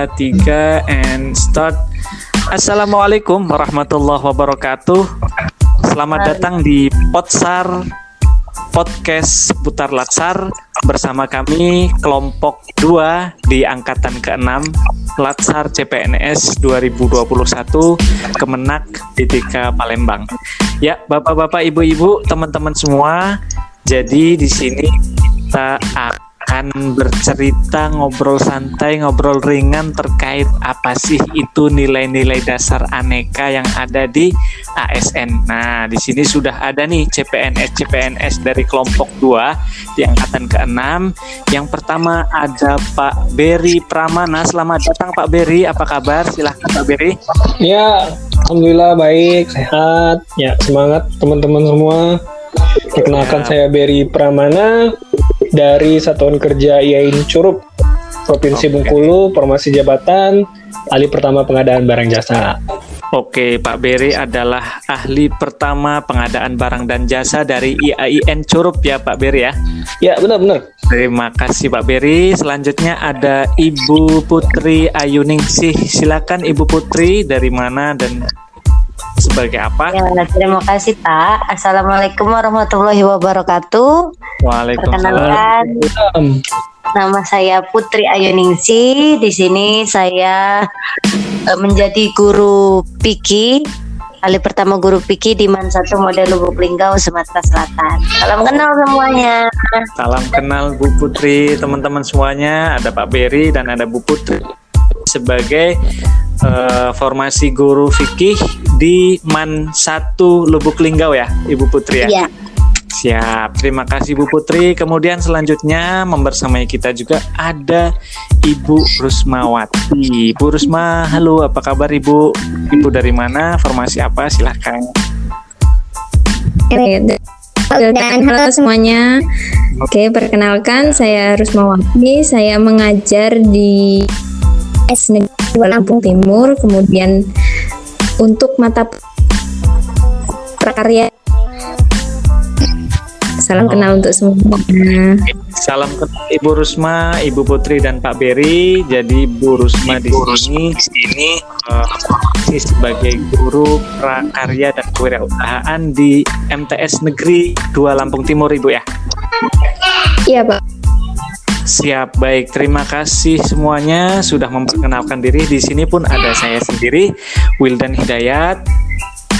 2, 3, and start. Assalamualaikum warahmatullahi wabarakatuh. Selamat datang di Potsar Podcast Seputar Latsar bersama kami kelompok 2 di angkatan ke-6 Latsar CPNS 2021 Kemenak DTK Palembang. Ya, Bapak-bapak, Ibu-ibu, teman-teman semua. Jadi di sini kita akan bercerita, ngobrol santai, ngobrol ringan terkait apa sih itu nilai-nilai dasar aneka yang ada di ASN. Nah, di sini sudah ada nih CPNS dari kelompok 2 di angkatan ke-6. Yang pertama ada Pak Berry Pramana. Selamat datang Pak Berry, apa kabar? Silahkan Pak Berry. Ya, alhamdulillah baik, sehat. Ya, semangat teman-teman semua. Perkenalkan, saya Berry Pramana dari Satuan Kerja IAIN Curup, Provinsi Bengkulu, Formasi Jabatan Ahli Pertama Pengadaan Barang Jasa. Oke, Pak Berry adalah ahli pertama pengadaan barang dan jasa dari IAIN Curup ya Pak Berry ya? Ya, benar-benar. Terima kasih Pak Berry. Selanjutnya ada Ibu Putri Ayuningsih. Silakan Ibu Putri, dari mana dan sebagai apa? Ya, terima kasih Pak. Assalamualaikum warahmatullahi wabarakatuh. Waalaikumsalam. Perkenalkan, nama saya Putri Ayuningsih. Di sini saya menjadi guru PIKI, kali pertama guru PIKI di MAN 1 Model Lubuk Linggau, Sumatera Selatan. Salam kenal semuanya. Salam kenal Bu Putri, teman-teman semuanya. Ada Pak Berry dan ada Bu Putri sebagai formasi guru fikih di MAN 1 Lubuk Linggau ya, Ibu Putri ya? Iya. Siap, terima kasih Bu Putri. Kemudian selanjutnya membersamai kita juga ada Ibu Rusmawati. Bu Rusma, halo, apa kabar Ibu? Ibu dari mana? Formasi apa? Silahkan. Dan halo semuanya. Oke, perkenalkan saya Rusmawati. Saya mengajar di S Negeri 2 Lampung Timur. Kemudian untuk mata prakarya. Salam kenal untuk semuanya. Salam kenal Ibu Rusma, Ibu Putri dan Pak Berry. Jadi Bu Rusma di sini sebagai guru prakarya dan kewirausahaan di MTS Negeri 2 Lampung Timur, Ibu ya? Iya Pak. Siap, baik. Terima kasih semuanya sudah memperkenalkan diri. Di sini pun ada saya sendiri, Wildan Hidayat,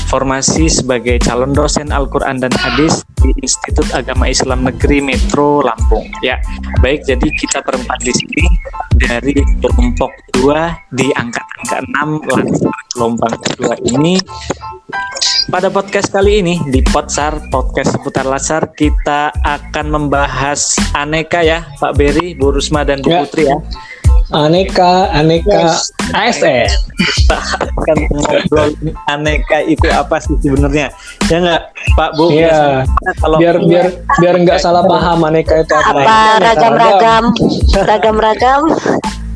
formasi sebagai calon dosen Al-Quran dan Hadis di Institut Agama Islam Negeri Metro Lampung. Ya, baik. Jadi kita berempat di sini dari kelompok 2 di angkatan ke-6 Latsar gelombang kedua ini. Pada podcast kali ini di Potsar Podcast Seputar Latsar kita akan membahas aneka ya, Pak Berry, Bu Rusma dan Bu Putri ya. Aneka Yes. ASN. Kita akan ngobrol aneka itu apa sih sebenarnya? Ya nggak, Pak Bu? Iya. Kalau Biar nggak salah paham aneka itu apa. Ragam-ragam.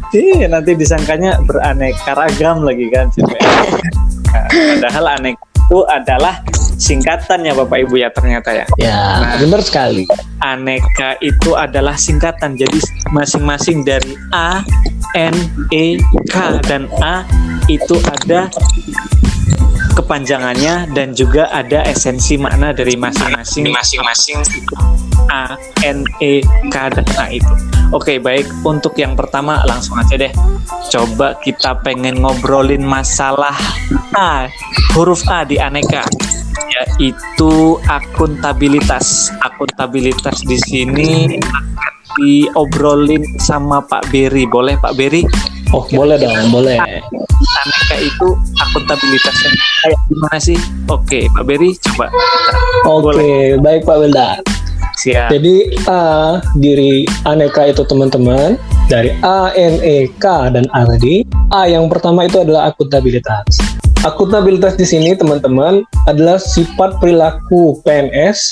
Iya, nanti disangkanya beraneka ragam lagi kan. Nah, padahal aneka itu adalah singkatan ya Bapak Ibu ya ternyata ya. Ya, benar sekali. Aneka itu adalah singkatan, jadi masing-masing dari A, N, E, K dan A itu ada kepanjangannya dan juga ada esensi makna dari masing-masing A, N, E, K dan A itu. Oke, baik. Untuk yang pertama langsung aja deh. Coba kita pengen ngobrolin masalah A, huruf A di aneka, yaitu akuntabilitas. Akuntabilitas di sini akan diobrolin sama Pak Berry. Boleh Pak Berry? Oh, boleh dong, boleh. Aneka itu akuntabilitasnya kayak gimana sih? Oke, Pak Berry coba. Oke, baik Pak Wildan. Siap. Jadi A diri aneka itu teman-teman dari A, N, E, K dan A tadi. A yang pertama itu adalah akuntabilitas. Akuntabilitas di sini teman-teman adalah sifat perilaku PNS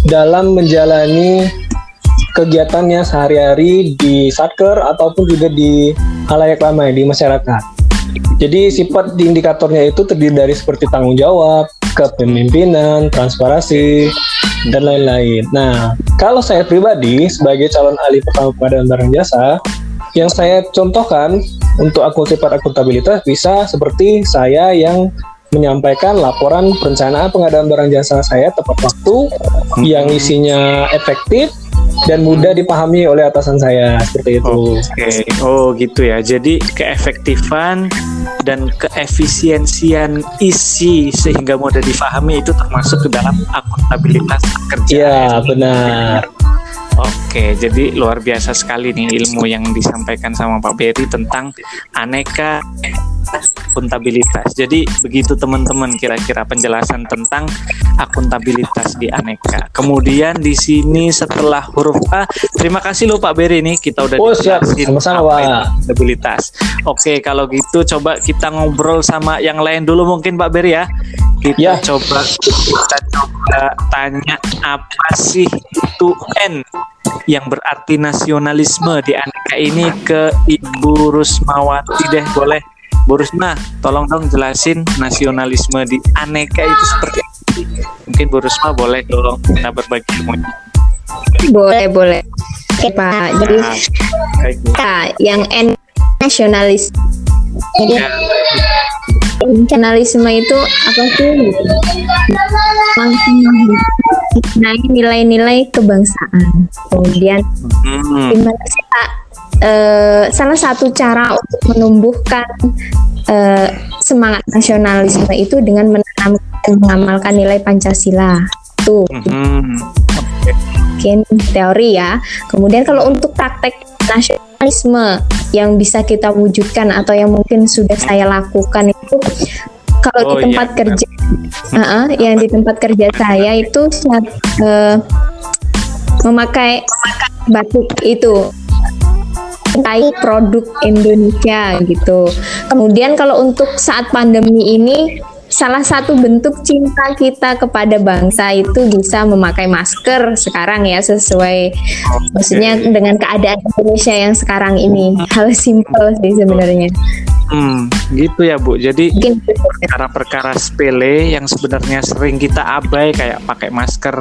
dalam menjalani kegiatannya sehari-hari di satker ataupun juga di halayak ramai di masyarakat. Jadi sifat di indikatornya itu terdiri dari seperti tanggung jawab, kepemimpinan, transparansi, dan lain-lain. Nah, kalau saya pribadi sebagai calon ahli pertama pengadaan barang jasa, yang saya contohkan untuk sifat akuntabilitas bisa seperti saya yang menyampaikan laporan perencanaan pengadaan barang jasa saya tepat waktu, yang isinya efektif dan mudah dipahami oleh atasan saya, seperti itu. Oke, oh gitu ya. Jadi keefektifan dan keefisiensian isi sehingga mudah difahami itu termasuk ke dalam akuntabilitas kerja. Iya, benar. Oke, jadi luar biasa sekali nih ilmu yang disampaikan sama Pak Berry tentang aneka akuntabilitas. Jadi begitu teman-teman kira-kira penjelasan tentang akuntabilitas di aneka. Kemudian di sini setelah huruf A, terima kasih loh Pak Berry nih, kita udah siap, dijelasin sama-sama, apa Pak. itu akuntabilitas. Oke, kalau gitu coba kita ngobrol sama yang lain dulu mungkin Pak Berry ya. Kita Ya. coba tanya apa sih itu N yang berarti nasionalisme di aneka ini ke Ibu Rusmawati deh, boleh? Bu Rusma, tolong dong jelasin nasionalisme di aneka itu seperti apa. Mungkin Bu Rusma boleh dong kita berbagi ilmunya. Boleh. Oke Pak, jadi Baik, Bu. yang N nasionalis. Jadi Ya, nasionalisme itu apa sih? Naik nilai-nilai kebangsaan. Kemudian gimana sih Pak? Salah satu cara untuk menumbuhkan semangat nasionalisme itu dengan menanamkan dan mengamalkan nilai Pancasila. Tuh, mungkin teori ya. Kemudian kalau untuk praktek nasionalisme yang bisa kita wujudkan atau yang mungkin sudah saya lakukan itu kalau di tempat kerja, yang di tempat kerja saya itu memakai batik itu mencintai produk Indonesia gitu. Kemudian kalau untuk saat pandemi ini salah satu bentuk cinta kita kepada bangsa itu bisa memakai masker sekarang ya, sesuai maksudnya dengan keadaan Indonesia yang sekarang ini. Hal simpel sih sebenarnya. Gitu ya Bu. Jadi Mungkin perkara-perkara sepele yang sebenarnya sering kita abai kayak pakai masker,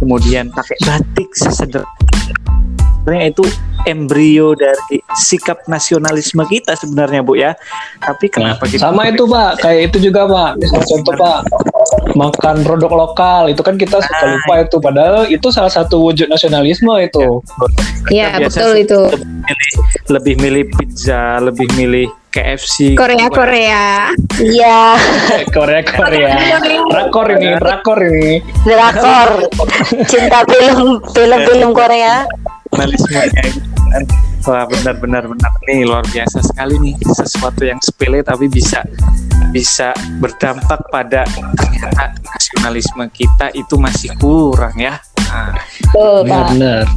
kemudian pakai batik sesederhana itu embrio dari sikap nasionalisme kita sebenarnya Bu ya. Tapi kenapa kita Sama itu Pak, kayak itu juga Pak. Misalnya contoh Pak, makan produk lokal itu kan kita suka lupa itu, padahal itu salah satu wujud nasionalisme itu. ya Kita biasa betul itu. lebih milih pizza, lebih milih KFC, Korea. Iya, Korea. Drakor ini. drakor, cinta film Korea. nasionalismenya itu kan. Wah, benar nih luar biasa sekali nih, sesuatu yang sepele tapi bisa berdampak pada ternyata nasionalisme kita itu masih kurang ya. Benar.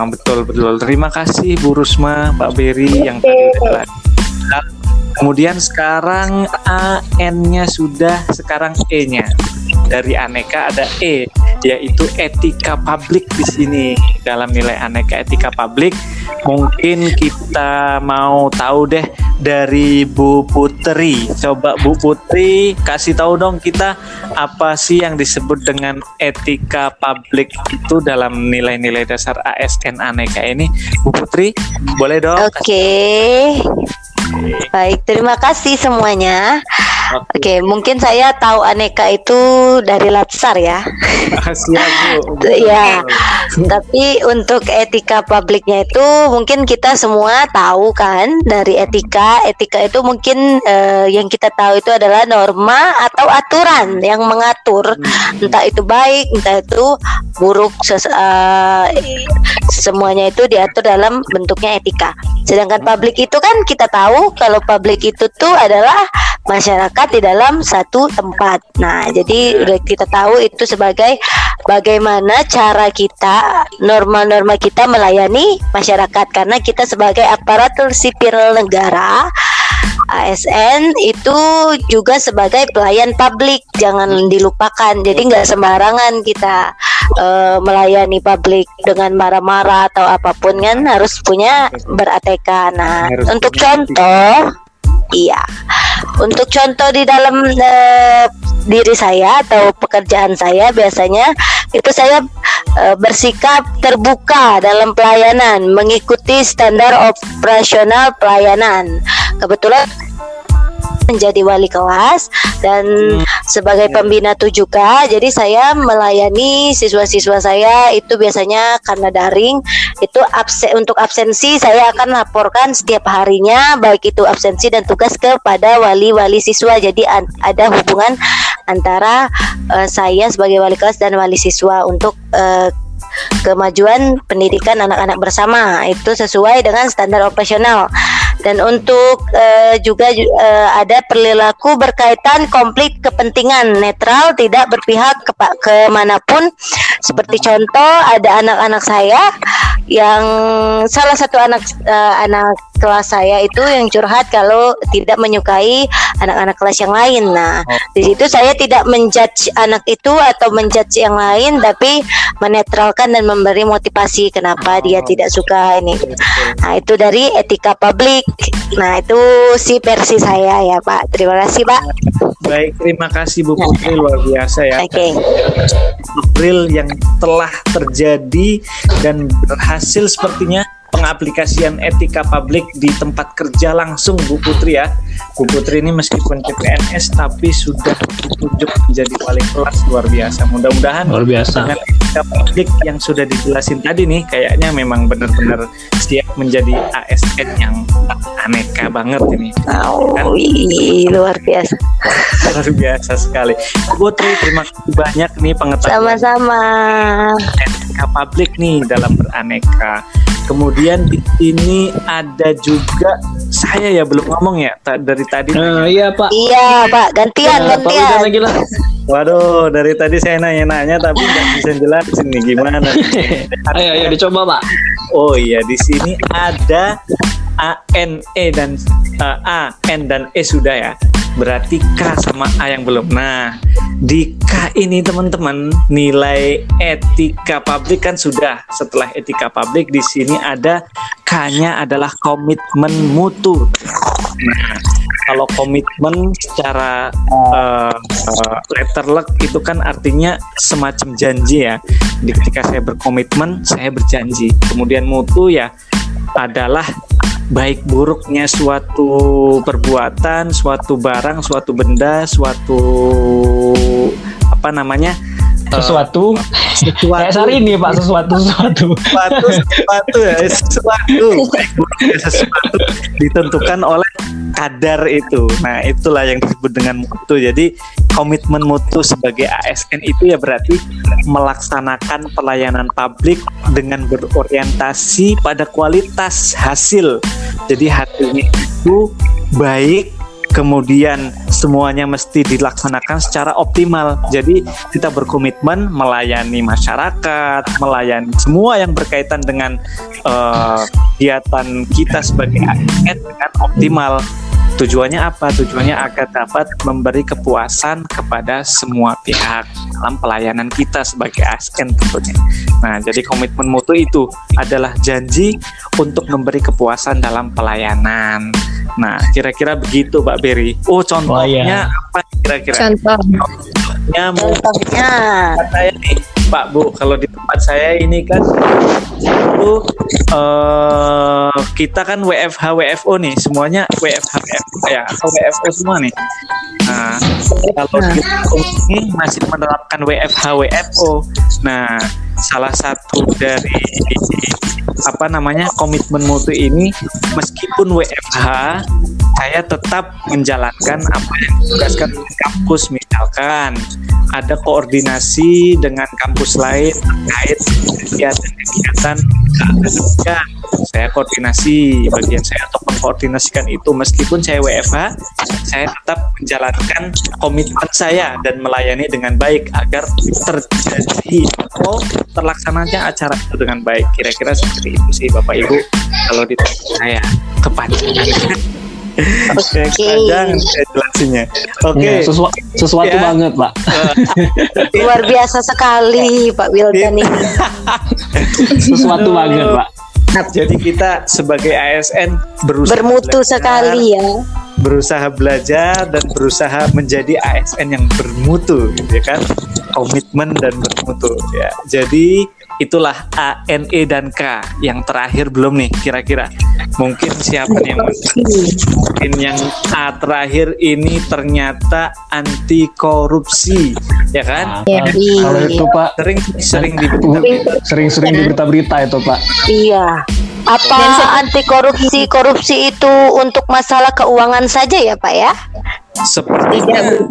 Betul. Terima kasih Bu Rusma, Pak Berry yang tadi udah jelaskan. Kemudian sekarang AN-nya sudah, sekarang E-nya. Dari aneka ada E, yaitu etika publik di sini. Dalam nilai aneka etika publik, mungkin kita mau tahu deh dari Bu Putri. Coba Bu Putri kasih tahu dong kita apa sih yang disebut dengan etika publik itu dalam nilai-nilai dasar ASN aneka ini. Bu Putri, boleh dong? Oke. Baik, terima kasih semuanya. Oke, mungkin saya tahu aneka itu dari Latsar ya. Siap Bu. Ya, tapi untuk etika publiknya itu mungkin kita semua tahu kan dari etika. Etika itu mungkin yang kita tahu itu adalah norma atau aturan yang mengatur, entah itu baik, entah itu buruk, semuanya itu diatur dalam bentuknya etika. Sedangkan publik itu kan kita tahu kalau publik itu tuh adalah masyarakat di dalam satu tempat. Nah, jadi udah kita tahu itu sebagai bagaimana cara kita, norma-norma kita melayani masyarakat, karena kita sebagai aparatur sipil negara ASN itu juga sebagai pelayan publik, jangan dilupakan. Jadi nggak sembarangan kita melayani publik dengan marah-marah atau apapun, kan harus punya ber-ATK. Nah, untuk contoh, iya, Untuk contoh di dalam diri saya atau pekerjaan saya, biasanya itu saya bersikap terbuka dalam pelayanan, mengikuti standar operasional pelayanan. Kebetulan menjadi wali kelas dan sebagai pembina 7K, jadi saya melayani siswa-siswa saya itu biasanya karena daring, itu untuk absensi saya akan laporkan setiap harinya, baik itu absensi dan tugas kepada wali-wali siswa. Jadi ada hubungan antara saya sebagai wali kelas dan wali siswa untuk kemajuan pendidikan anak-anak bersama, itu sesuai dengan standar operasional. Dan untuk juga ada perilaku berkaitan konflik kepentingan, netral, tidak berpihak kemanapun. Seperti contoh, ada anak-anak saya yang salah satu anak kelas saya itu yang curhat kalau tidak menyukai anak-anak kelas yang lain. Nah, di situ saya tidak menjudge anak itu atau menjudge yang lain, tapi menetralkan dan memberi motivasi kenapa dia tidak suka ini. Nah, itu dari etika publik. Nah, itu si versi saya ya, Pak. Terima kasih, Pak. Baik, terima kasih Bu Putri, luar biasa ya. Oke. Real yang telah terjadi dan berhasil sepertinya pengaplikasian etika publik di tempat kerja langsung Bu Putri ya. Bu Putri ini meskipun CPNS tapi sudah ditunjuk menjadi wali kelas, luar biasa. Mudah-mudahan Luar biasa. dengan etika publik yang sudah dijelasin tadi nih, kayaknya memang benar-benar siap menjadi ASN yang aneka banget ini. Luar biasa. Luar biasa sekali. Bu Putri, terima kasih banyak nih pengetahuan Sama-sama. etika publik nih dalam beraneka. Kemudian di sini ada juga saya ya belum ngomong ya dari tadi. Iya Pak. Iya, Pak. Gantian. Pak Widan lagi lah. Waduh, dari tadi saya nanya-nanya tapi nggak bisa jelasin nih gimana. Ayo dicoba Pak. Oh iya, di sini ada ANE dan A, N dan E sudah ya. Berarti K sama A yang belum. Nah, di K ini teman-teman, nilai etika publik kan sudah. Setelah etika publik di sini ada K-nya adalah komitmen mutu. Nah, kalau komitmen secara letterlek itu kan artinya semacam janji ya. Ketika saya berkomitmen, saya berjanji. Kemudian mutu ya adalah baik buruknya suatu perbuatan, suatu barang, suatu benda, suatu Sesuatu. Kayak hari ini Pak, sesuatu. Sesuatu baik buruknya sesuatu ditentukan oleh kadar itu. Nah, itulah yang disebut dengan mutu. Jadi komitmen mutu sebagai ASN itu ya berarti melaksanakan pelayanan publik dengan berorientasi pada kualitas hasil. Jadi hasilnya itu baik, kemudian semuanya mesti dilaksanakan secara optimal. Jadi kita berkomitmen melayani masyarakat, melayani semua yang berkaitan dengan kegiatan kita sebagai ASN dengan optimal. Tujuannya apa? Tujuannya agar dapat memberi kepuasan kepada semua pihak dalam pelayanan kita sebagai ASN tentunya. Nah, jadi komitmen mutu itu adalah janji untuk memberi kepuasan dalam pelayanan. Nah, kira-kira begitu Mbak Beri. Oh, contohnya apa kira-kira? Contohnya Saya nih Pak Bu, kalau di tempat saya ini kan itu kita kan WFH WFO nih, semuanya WFH WFO ya atau WFO semua nih. Nah, kalau ini masih menerapkan WFH WFO. Nah, salah satu dari komitmen mutu ini, meskipun WFH saya tetap menjalankan apa yang ditugaskan oleh kampus. Misalkan ada koordinasi dengan kampus lain terkait kegiatan keakademikan, saya koordinasi bagian saya untuk mengkoordinasikan itu. Meskipun saya WFH, saya tetap menjalankan komitmen saya dan melayani dengan baik agar terjadi atau terlaksananya acara itu dengan baik. Kira-kira seperti itu sih Bapak Ibu kalau di tempat saya. Kepanjangan. Jangan saya jelasinnya. Oke. Sesuatu banget Pak. luar biasa sekali Pak Wildan ini. Sesuatu banget Pak. Jadi kita sebagai ASN Bermutu sekali ya. berusaha belajar dan berusaha menjadi ASN yang bermutu, gitu ya kan? Komitmen dan bermutu ya. Jadi itulah A, N, E dan K. Yang terakhir belum nih kira-kira. Mungkin siapa nih yang mungkin yang A terakhir ini ternyata anti korupsi, ya kan? Ya. Kalau itu Pak, Sering diberitakan. sering-sering di berita-berita itu Pak. Iya. Apa anti korupsi itu untuk masalah keuangan saja ya Pak ya? Sepertinya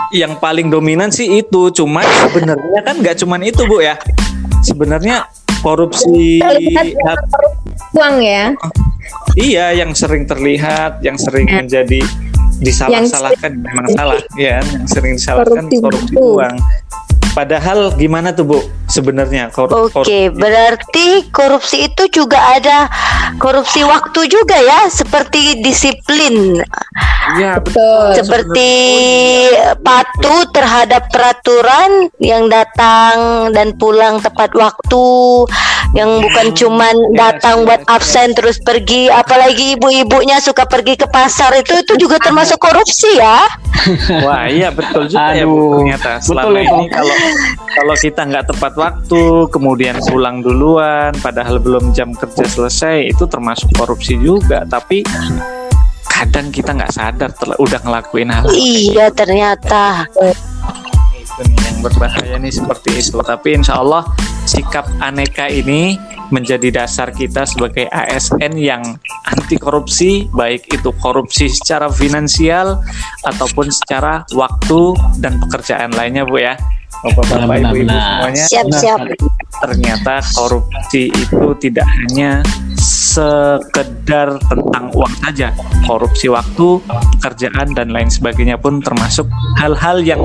yang paling dominan sih itu, cuma sebenarnya kan nggak cuman itu Bu ya. Sebenarnya korupsi Uang ya. iya yang sering terlihat, yang sering menjadi disalah-salahkan memang salah ya, yang sering disalahkan korupsi uang. Padahal gimana tuh Bu sebenarnya Oke, berarti korupsi itu juga ada korupsi waktu juga ya, seperti disiplin, Iya Betul. seperti patuh terhadap peraturan yang datang dan pulang tepat waktu, yang bukan cuman datang buat absen terus pergi, apalagi ibu-ibunya suka pergi ke pasar itu juga termasuk korupsi ya. Wah iya betul juga ya Bu, Aduh, ternyata selama betul itu. ini kalau kita nggak tepat waktu kemudian pulang duluan padahal belum jam kerja selesai itu termasuk korupsi juga, tapi kadang kita nggak sadar udah ngelakuin hal Iya ternyata. itu nih yang berbahaya nih seperti itu. Tapi insya Allah sikap aneka ini menjadi dasar kita sebagai ASN yang anti korupsi, baik itu korupsi secara finansial ataupun secara waktu dan pekerjaan lainnya Bu ya. Bapak-bapak, Benar, ibu-ibu benar. semuanya, Siap-siap. ternyata korupsi itu tidak hanya sekedar tentang uang saja. Korupsi waktu, pekerjaan dan lain sebagainya pun termasuk hal-hal yang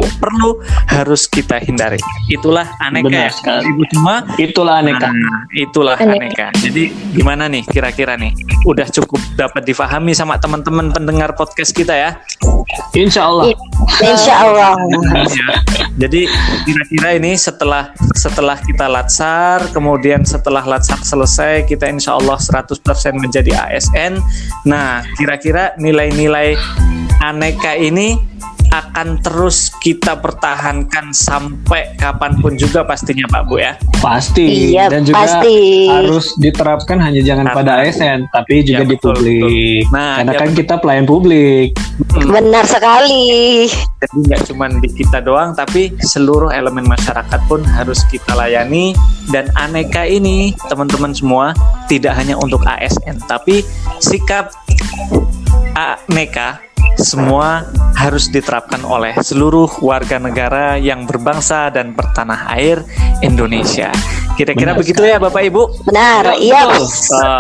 harus kita hindari. Itulah aneka Benar ya, sekali. Ibu semua. Itulah aneka. Nah, itulah aneka. Jadi gimana nih kira-kira nih? Udah cukup dapat difahami sama teman-teman pendengar podcast kita ya? Insya Allah. Insya Allah. Ya. Jadi kira-kira ini setelah kita latsar, kemudian setelah latsar selesai kita insya Allah 100% menjadi ASN. Nah, kira-kira nilai-nilai aneka ini akan terus kita pertahankan sampai kapanpun juga pastinya Pak Bu ya. Pasti. Iya, Dan juga pasti. harus diterapkan hanya jangan pada ASN, tapi juga Ya, di betul, publik. betul. Nah, Karena ya, kan betul. kita pelayan publik. Benar sekali. Jadi nggak cuma di kita doang, tapi seluruh elemen masyarakat pun harus kita layani. Dan aneka ini, teman-teman semua, tidak hanya untuk ASN, tapi sikap aneka semua harus diterapkan oleh seluruh warga negara yang berbangsa dan bertanah air Indonesia. Kira-kira Benar begitu ya Bapak Ibu? Benar, Ya, iya. betul.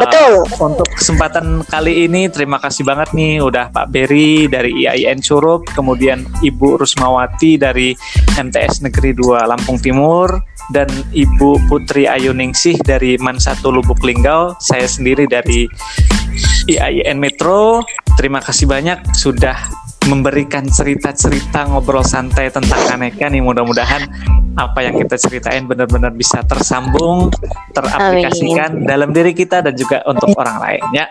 Betul. Untuk kesempatan kali ini terima kasih banget nih udah Pak Berry dari IAIN Curup, kemudian Ibu Rusmawati dari MTS Negeri 2 Lampung Timur, dan Ibu Putri Ayuningsih dari MAN 1 Lubuk Linggau, saya sendiri dari IAIN Metro. Terima kasih banyak sudah memberikan cerita-cerita ngobrol santai tentang aneka nih. Mudah-mudahan apa yang kita ceritain benar-benar bisa tersambung, teraplikasikan dalam diri kita dan juga untuk orang lain ya.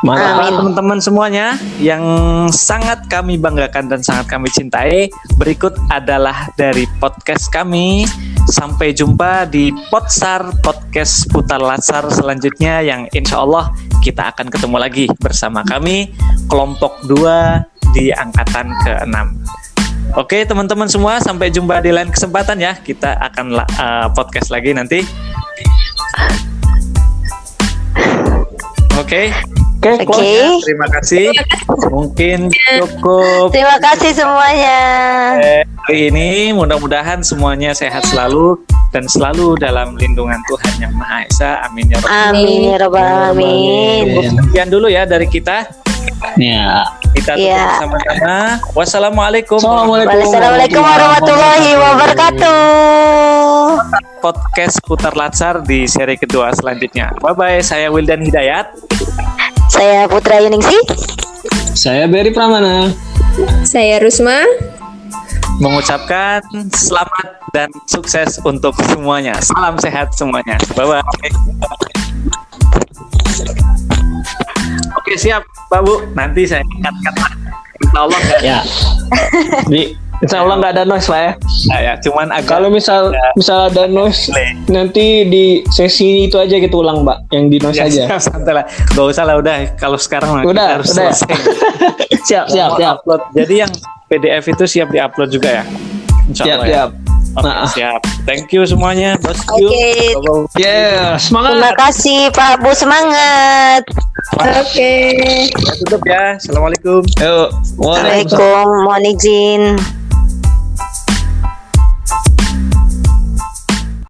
Maka teman-teman semuanya yang sangat kami banggakan dan sangat kami cintai, berikut adalah dari podcast kami. Sampai jumpa di podcast Putar Latsar selanjutnya yang insya Allah kita akan ketemu lagi bersama kami kelompok 2 di angkatan ke-6. Oke teman-teman semua, sampai jumpa di lain kesempatan ya. Kita akan podcast lagi nanti. Oke. Terima kasih. Mungkin cukup. Terima kasih semuanya. Hari ini mudah-mudahan semuanya sehat selalu dan selalu dalam lindungan Tuhan Yang Maha Esa. Amin ya Rabbal Amin ya Rabbal Alamin. Sekian dulu ya dari kita. Ya. Kita tutup bersama-sama. Wassalamualaikum. Wassalamualaikum warahmatullahi wabarakatuh. Podcast Putar Latsar di seri kedua selanjutnya. Bye-bye. Saya Wildan Hidayat. Saya Putra Ayuningsih. Saya Berry Pramana. Saya Rusma. Mengucapkan selamat dan sukses untuk semuanya. Salam sehat semuanya. Bye-bye. Oke, siap, Pak Bu. Nanti saya cut lah. Insya Allah nggak. Ya. Insya Allah nggak ada noise lah ya. Nah, ya, cuman agak. Kalau misal ada noise, nanti di sesi itu aja gitu ulang, Mbak, yang di noise Ya, aja. siap, santai lah. Gak usah lah, udah. Kalau sekarang mah kita harus udah. selesai. Siap. Upload. Jadi yang PDF itu siap diupload juga ya? Insya Allah ya. Siap. Oke, siap. Thank you semuanya, bosku. Oke. Yeah, semangat. Terima kasih Pak Bu, semangat. Oke. Saya tutup ya. Assalamualaikum. Yuk. Waalaikumsalam. Assalamualaikum, mohon izin.